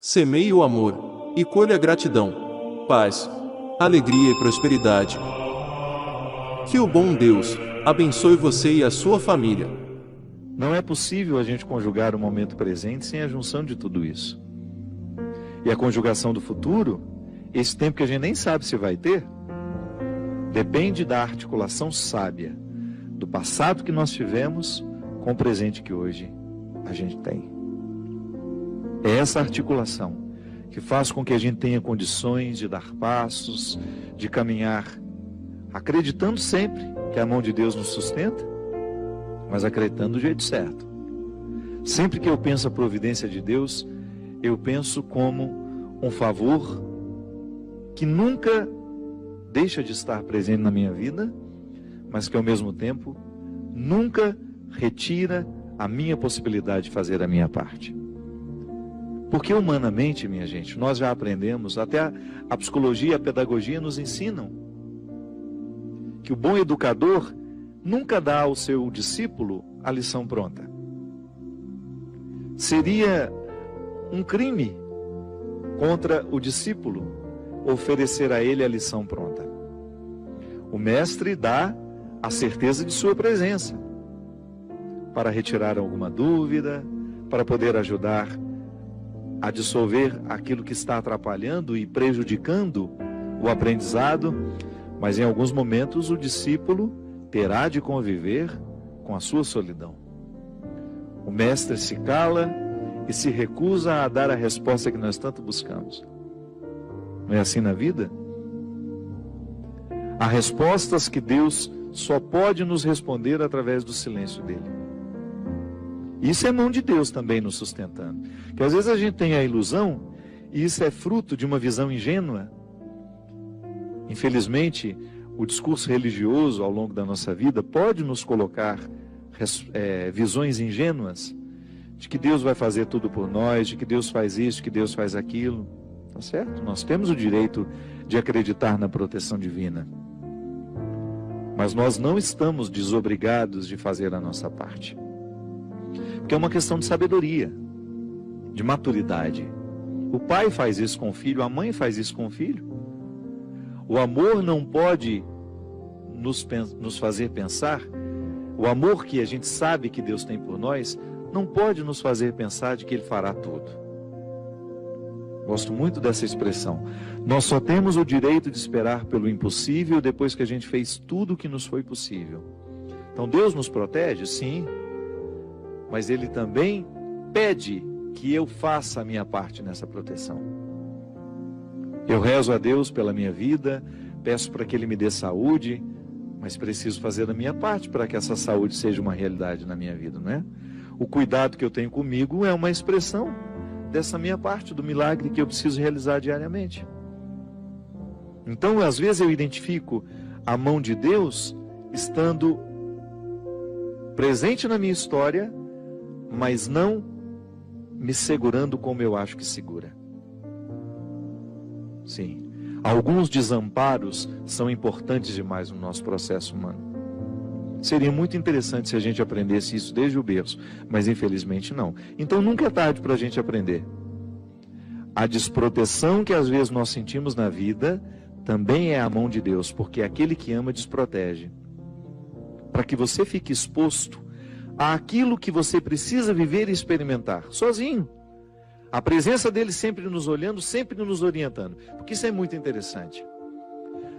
Semeie o amor e colha a gratidão, paz, alegria e prosperidade. Que o bom Deus abençoe você e a sua família. Não é possível a gente conjugar o momento presente sem a junção de tudo isso. E a conjugação do futuro, esse tempo que a gente nem sabe se vai ter, depende da articulação sábia do passado que nós tivemos com o presente que hoje a gente tem. É essa articulação que faz com que a gente tenha condições de dar passos, de caminhar, acreditando sempre que a mão de Deus nos sustenta, mas acreditando do jeito certo. Sempre que eu penso a providência de Deus, eu penso como um favor que nunca deixa de estar presente na minha vida, mas que ao mesmo tempo nunca retira a minha possibilidade de fazer a minha parte. Porque humanamente, minha gente, nós já aprendemos, até a psicologia e a pedagogia nos ensinam, que o bom educador nunca dá ao seu discípulo a lição pronta. Seria um crime contra o discípulo oferecer a ele a lição pronta. O mestre dá a certeza de sua presença, para retirar alguma dúvida, para poder ajudar a dissolver aquilo que está atrapalhando e prejudicando o aprendizado, mas em alguns momentos o discípulo terá de conviver com a sua solidão. O mestre se cala e se recusa a dar a resposta que nós tanto buscamos. Não é assim na vida? Há respostas que Deus só pode nos responder através do silêncio dele. Isso é mão de Deus também nos sustentando. Que às vezes a gente tem a ilusão, e isso é fruto de uma visão ingênua. Infelizmente, o discurso religioso ao longo da nossa vida pode nos colocar visões ingênuas de que Deus vai fazer tudo por nós, de que Deus faz isso, que Deus faz aquilo. Tá certo? Nós temos o direito de acreditar na proteção divina. Mas nós não estamos desobrigados de fazer a nossa parte. Porque é uma questão de sabedoria, de maturidade. O pai faz isso com o filho, a mãe faz isso com o filho. O amor não pode nos fazer pensar, o amor que a gente sabe que Deus tem por nós, não pode nos fazer pensar de que Ele fará tudo. Gosto muito dessa expressão. Nós só temos o direito de esperar pelo impossível depois que a gente fez tudo o que nos foi possível. Então Deus nos protege? Sim. Mas Ele também pede que eu faça a minha parte nessa proteção. Eu rezo a Deus pela minha vida, peço para que Ele me dê saúde, mas preciso fazer a minha parte para que essa saúde seja uma realidade na minha vida, não é? O cuidado que eu tenho comigo é uma expressão dessa minha parte, do milagre que eu preciso realizar diariamente. Então, às vezes eu identifico a mão de Deus estando presente na minha história, mas não me segurando como eu acho que segura. Sim, alguns desamparos são importantes demais no nosso processo humano. Seria muito interessante se a gente aprendesse isso desde o berço, mas infelizmente não. Então nunca é tarde para a gente aprender. A desproteção que às vezes nós sentimos na vida também é a mão de Deus, porque aquele que ama desprotege. Para que você fique exposto àquilo que você precisa viver e experimentar, sozinho. A presença dele sempre nos olhando, sempre nos orientando. Porque isso é muito interessante.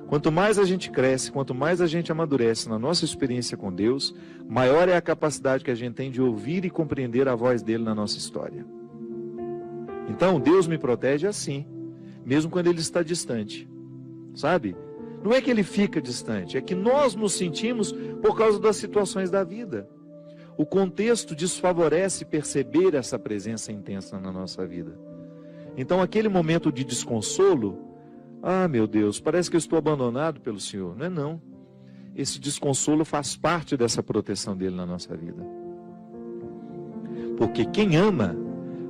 Quanto mais a gente cresce, quanto mais a gente amadurece na nossa experiência com Deus, maior é a capacidade que a gente tem de ouvir e compreender a voz dele na nossa história. Então, Deus me protege assim, mesmo quando ele está distante. Sabe? Não é que ele fica distante, é que nós nos sentimos por causa das situações da vida. O contexto desfavorece perceber essa presença intensa na nossa vida. Então, aquele momento de desconsolo, meu Deus, parece que eu estou abandonado pelo Senhor. Não é não. Esse desconsolo faz parte dessa proteção dele na nossa vida. Porque quem ama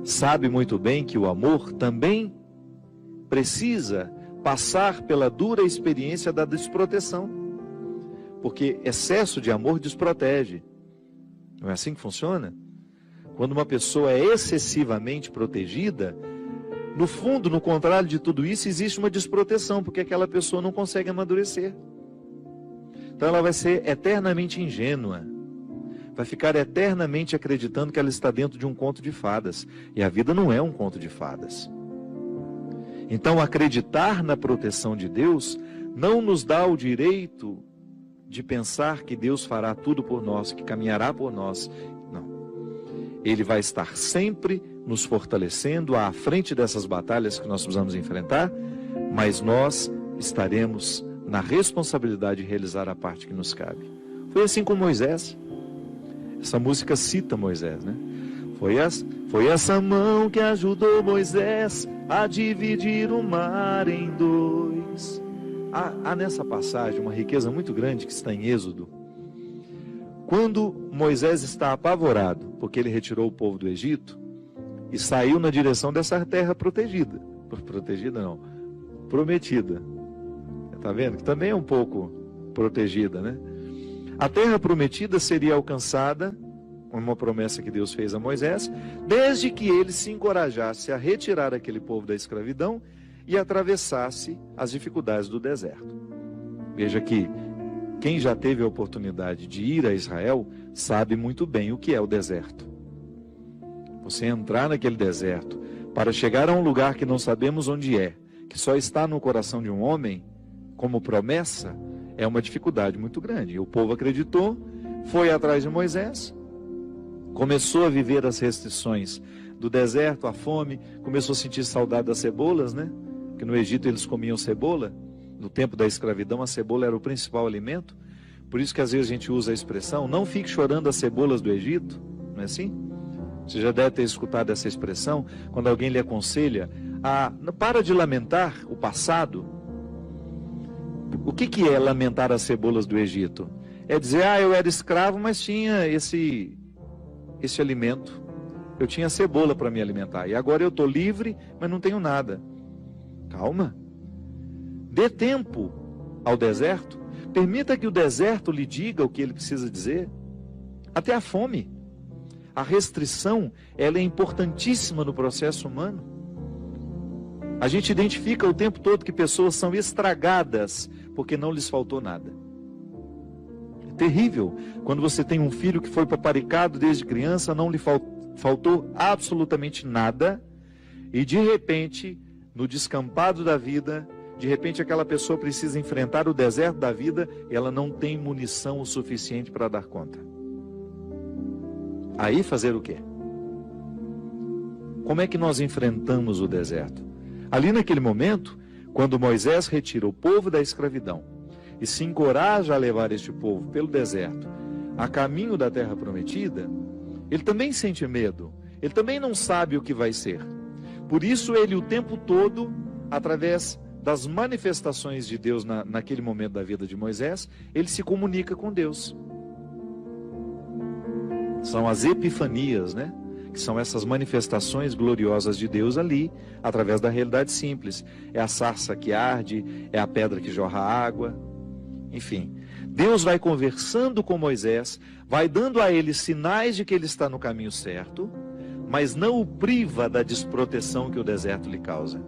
sabe muito bem que o amor também precisa passar pela dura experiência da desproteção. Porque excesso de amor desprotege. Não é assim que funciona? Quando uma pessoa é excessivamente protegida, no fundo, no contrário de tudo isso, existe uma desproteção, porque aquela pessoa não consegue amadurecer. Então ela vai ser eternamente ingênua, vai ficar eternamente acreditando que ela está dentro de um conto de fadas, e a vida não é um conto de fadas. Então acreditar na proteção de Deus não nos dá o direito de pensar que Deus fará tudo por nós, que caminhará por nós. Não. Ele vai estar sempre nos fortalecendo à frente dessas batalhas que nós precisamos enfrentar, mas nós estaremos na responsabilidade de realizar a parte que nos cabe. Foi assim com Moisés. Essa música cita Moisés, né? Foi essa mão que ajudou Moisés a dividir o mar em dois. Há nessa passagem uma riqueza muito grande que está em Êxodo. Quando Moisés está apavorado, porque ele retirou o povo do Egito e saiu na direção dessa terra protegida. Protegida não, prometida. Está vendo? Que também é um pouco protegida, né? A terra prometida seria alcançada, uma promessa que Deus fez a Moisés, desde que ele se encorajasse a retirar aquele povo da escravidão e atravessasse as dificuldades do deserto. Veja que quem já teve a oportunidade de ir a Israel sabe muito bem o que é o deserto. Você entrar naquele deserto para chegar a um lugar que não sabemos onde é, que só está no coração de um homem, como promessa, é uma dificuldade muito grande. E o povo acreditou, foi atrás de Moisés, começou a viver as restrições do deserto, a fome, começou a sentir saudade das cebolas, né? Porque no Egito eles comiam cebola, no tempo da escravidão a cebola era o principal alimento, por isso que às vezes a gente usa a expressão, não fique chorando as cebolas do Egito, não é assim? Você já deve ter escutado essa expressão, quando alguém lhe aconselha, para de lamentar o passado. O que é lamentar as cebolas do Egito? É dizer, eu era escravo, mas tinha esse alimento, eu tinha cebola para me alimentar, e agora eu estou livre, mas não tenho nada. Calma, dê tempo ao deserto, permita que o deserto lhe diga o que ele precisa dizer, até a fome. A restrição, ela é importantíssima no processo humano. A gente identifica o tempo todo que pessoas são estragadas porque não lhes faltou nada. É terrível quando você tem um filho que foi paparicado desde criança, não lhe faltou absolutamente nada, e de repente, no descampado da vida, de repente aquela pessoa precisa enfrentar o deserto da vida e ela não tem munição o suficiente para dar conta. Aí fazer o quê? Como é que nós enfrentamos o deserto? Ali naquele momento, quando Moisés retira o povo da escravidão e se encoraja a levar este povo pelo deserto a caminho da terra prometida, ele também sente medo, ele também não sabe o que vai ser. Por isso ele o tempo todo, através das manifestações de Deus naquele momento da vida de Moisés, ele se comunica com Deus. São as epifanias, né? Que são essas manifestações gloriosas de Deus ali, através da realidade simples. É a sarça que arde, é a pedra que jorra água, enfim. Deus vai conversando com Moisés, vai dando a ele sinais de que ele está no caminho certo, mas não o priva da desproteção que o deserto lhe causa.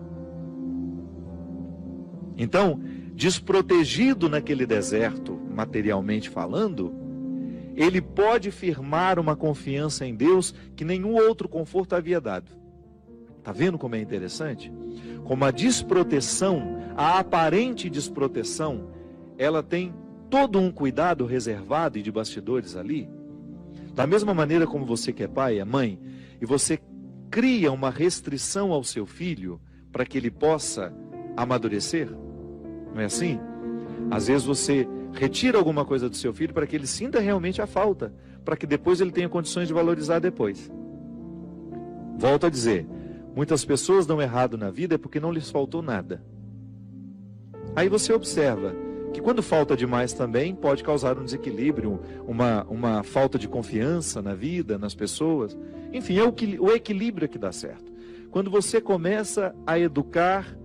Então, desprotegido naquele deserto, materialmente falando, ele pode firmar uma confiança em Deus que nenhum outro conforto havia dado. Está vendo como é interessante? Como a desproteção, a aparente desproteção, ela tem todo um cuidado reservado e de bastidores ali. Da mesma maneira como você que é pai, é mãe, e você cria uma restrição ao seu filho para que ele possa amadurecer, não é assim? Às vezes você retira alguma coisa do seu filho para que ele sinta realmente a falta, para que depois ele tenha condições de valorizar depois. Volto a dizer, muitas pessoas dão errado na vida é porque não lhes faltou nada. Aí você observa que quando falta demais também pode causar um desequilíbrio, uma falta de confiança na vida, nas pessoas. Enfim, é o equilíbrio que dá certo. Quando você começa a educar,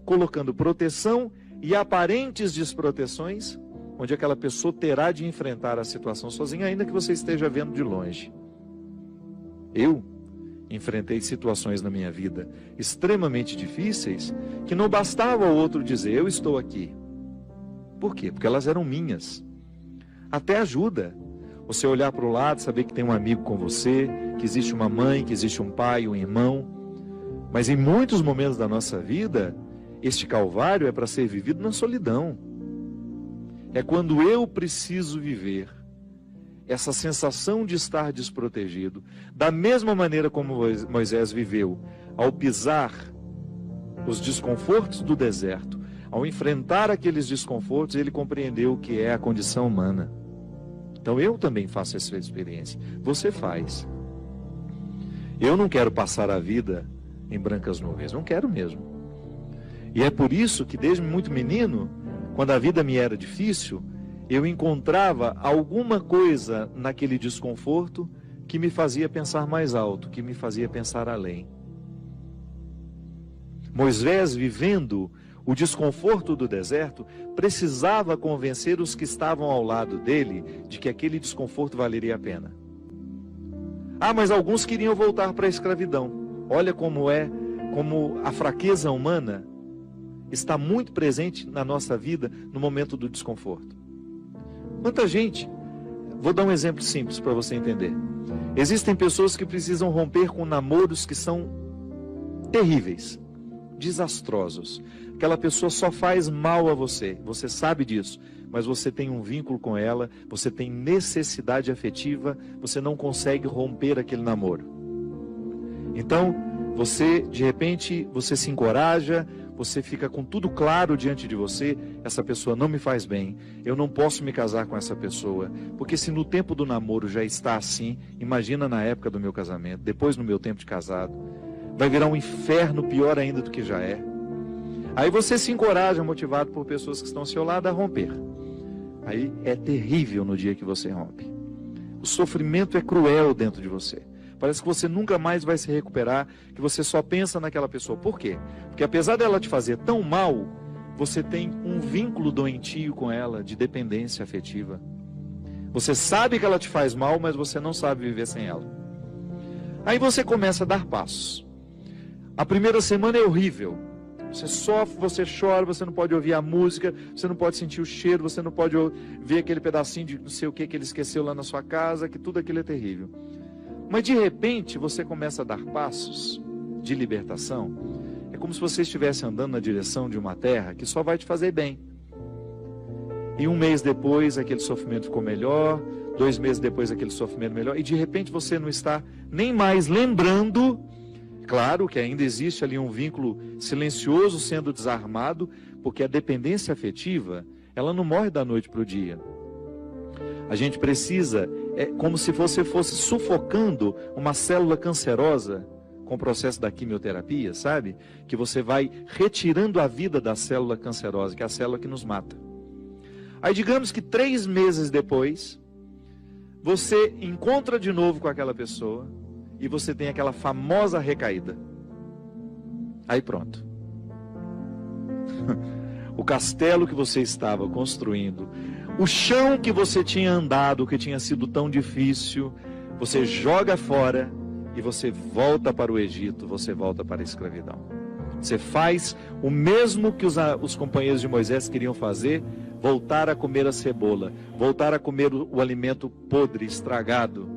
colocando proteção e aparentes desproteções, onde aquela pessoa terá de enfrentar a situação sozinha, ainda que você esteja vendo de longe. Eu enfrentei situações na minha vida extremamente difíceis, que não bastava o outro dizer, eu estou aqui. Por quê? Porque elas eram minhas. Até ajuda você olhar para o lado, saber que tem um amigo com você, que existe uma mãe, que existe um pai, um irmão. Mas em muitos momentos da nossa vida, este calvário é para ser vivido na solidão. É quando eu preciso viver essa sensação de estar desprotegido, da mesma maneira como Moisés viveu, ao pisar os desconfortos do deserto, ao enfrentar aqueles desconfortos, ele compreendeu o que é a condição humana. Então eu também faço essa experiência. Você faz. Eu não quero passar a vida em brancas nuvens, não quero mesmo. E é por isso que desde muito menino, quando a vida me era difícil, eu encontrava alguma coisa naquele desconforto que me fazia pensar mais alto, que me fazia pensar além. Moisés, vivendo o desconforto do deserto, precisava convencer os que estavam ao lado dele de que aquele desconforto valeria a pena. Ah, mas alguns queriam voltar para a escravidão. Olha como a fraqueza humana está muito presente na nossa vida no momento do desconforto. Quanta gente, vou dar um exemplo simples para você entender. Existem pessoas que precisam romper com namoros que são terríveis, desastrosos. Aquela pessoa só faz mal a você, você sabe disso, mas você tem um vínculo com ela, você tem necessidade afetiva, você não consegue romper aquele namoro. Então, você, de repente, você se encoraja, você fica com tudo claro diante de você, essa pessoa não me faz bem, eu não posso me casar com essa pessoa, porque se no tempo do namoro já está assim, imagina na época do meu casamento, depois no meu tempo de casado, vai virar um inferno pior ainda do que já é. Aí você se encoraja, motivado por pessoas que estão ao seu lado, a romper. Aí é terrível no dia que você rompe. O sofrimento é cruel dentro de você. Parece que você nunca mais vai se recuperar, que você só pensa naquela pessoa. Por quê? Porque apesar dela te fazer tão mal, você tem um vínculo doentio com ela, de dependência afetiva. Você sabe que ela te faz mal, mas você não sabe viver sem ela. Aí você começa a dar passos. A primeira semana é horrível. Você sofre, você chora, você não pode ouvir a música, você não pode sentir o cheiro, você não pode ver aquele pedacinho de não sei o que ele esqueceu lá na sua casa, que tudo aquilo é terrível. Mas de repente você começa a dar passos de libertação. É como se você estivesse andando na direção de uma terra que só vai te fazer bem. E um mês depois aquele sofrimento ficou melhor, 2 meses depois aquele sofrimento melhor, e de repente você não está nem mais lembrando. Claro que ainda existe ali um vínculo silencioso sendo desarmado, porque a dependência afetiva, ela não morre da noite para o dia. A gente precisa, é como se você fosse sufocando uma célula cancerosa com o processo da quimioterapia, sabe? Que você vai retirando a vida da célula cancerosa, que é a célula que nos mata. Aí digamos que 3 meses depois, você encontra de novo com aquela pessoa, e você tem aquela famosa recaída. Aí pronto. O castelo que você estava construindo, o chão que você tinha andado, que tinha sido tão difícil, você joga fora e você volta para o Egito, você volta para a escravidão. Você faz o mesmo que os companheiros de Moisés queriam fazer, voltar a comer a cebola, voltar a comer o alimento podre, estragado.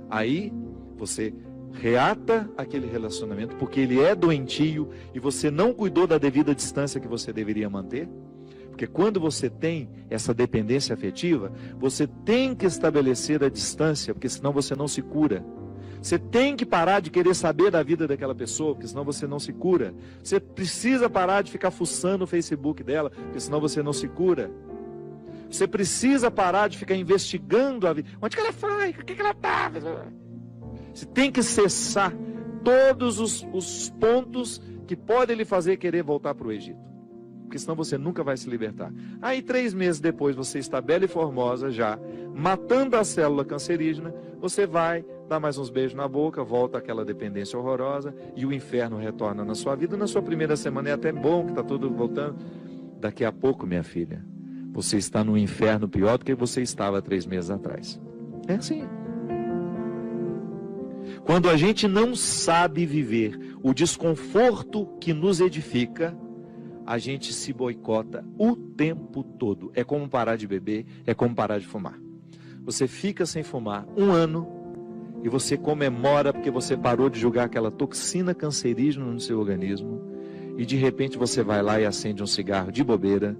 Aí você reata aquele relacionamento, porque ele é doentio e você não cuidou da devida distância que você deveria manter. Porque quando você tem essa dependência afetiva, você tem que estabelecer a distância, porque senão você não se cura. Você tem que parar de querer saber da vida daquela pessoa, porque senão você não se cura. Você precisa parar de ficar fuçando o Facebook dela, porque senão você não se cura. Você precisa parar de ficar investigando a vida. Onde que ela foi? O que ela estava? Você tem que cessar todos os pontos que podem lhe fazer querer voltar para o Egito. Porque senão você nunca vai se libertar. Aí 3 meses depois você está bela e formosa já, matando a célula cancerígena, você vai dar mais uns beijos na boca, volta àquela dependência horrorosa e o inferno retorna na sua vida. Na sua primeira semana é até bom que está tudo voltando. Daqui a pouco, minha filha, você está no inferno pior do que você estava 3 meses atrás. É assim. Quando a gente não sabe viver o desconforto que nos edifica, a gente se boicota o tempo todo. É como parar de beber, é como parar de fumar. Você fica sem fumar 1 ano e você comemora porque você parou de jogar aquela toxina cancerígena no seu organismo, e de repente você vai lá e acende um cigarro de bobeira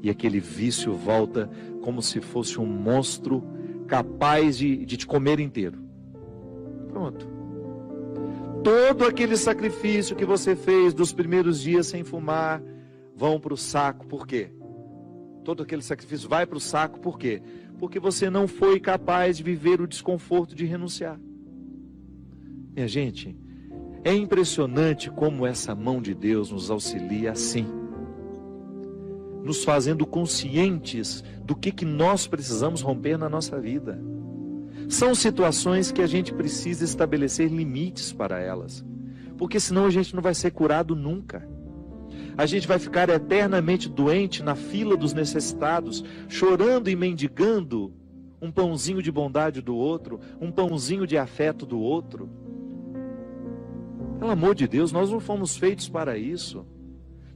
e aquele vício volta como se fosse um monstro capaz de te comer inteiro. Pronto. Todo aquele sacrifício que você fez dos primeiros dias sem fumar vão para o saco. Por quê? Todo aquele sacrifício vai para o saco. Por quê? Porque você não foi capaz de viver o desconforto de renunciar. Minha gente, é impressionante como essa mão de Deus nos auxilia assim, nos fazendo conscientes do que nós precisamos romper na nossa vida. São situações que a gente precisa estabelecer limites para elas, porque senão a gente não vai ser curado nunca. A gente vai ficar eternamente doente na fila dos necessitados, chorando e mendigando um pãozinho de bondade do outro, um pãozinho de afeto do outro. Pelo amor de Deus, nós não fomos feitos para isso.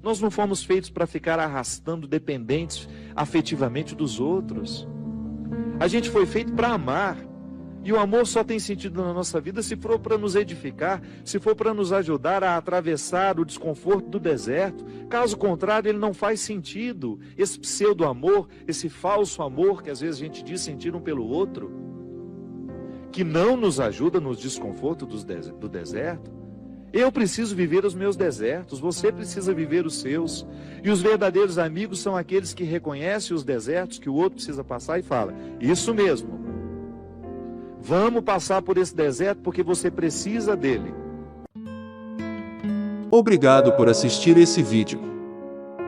Nós não fomos feitos para ficar arrastando dependentes afetivamente dos outros. A gente foi feito para amar. E o amor só tem sentido na nossa vida se for para nos edificar, se for para nos ajudar a atravessar o desconforto do deserto. Caso contrário, ele não faz sentido. Esse pseudo-amor, esse falso amor que às vezes a gente diz sentir um pelo outro, que não nos ajuda nos desconfortos do deserto. Eu preciso viver os meus desertos, você precisa viver os seus. E os verdadeiros amigos são aqueles que reconhecem os desertos que o outro precisa passar e fala: isso mesmo, vamos passar por esse deserto porque você precisa dele. Obrigado por assistir esse vídeo.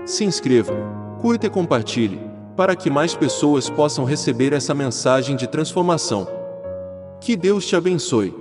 Se inscreva, curta e compartilhe, para que mais pessoas possam receber essa mensagem de transformação. Que Deus te abençoe.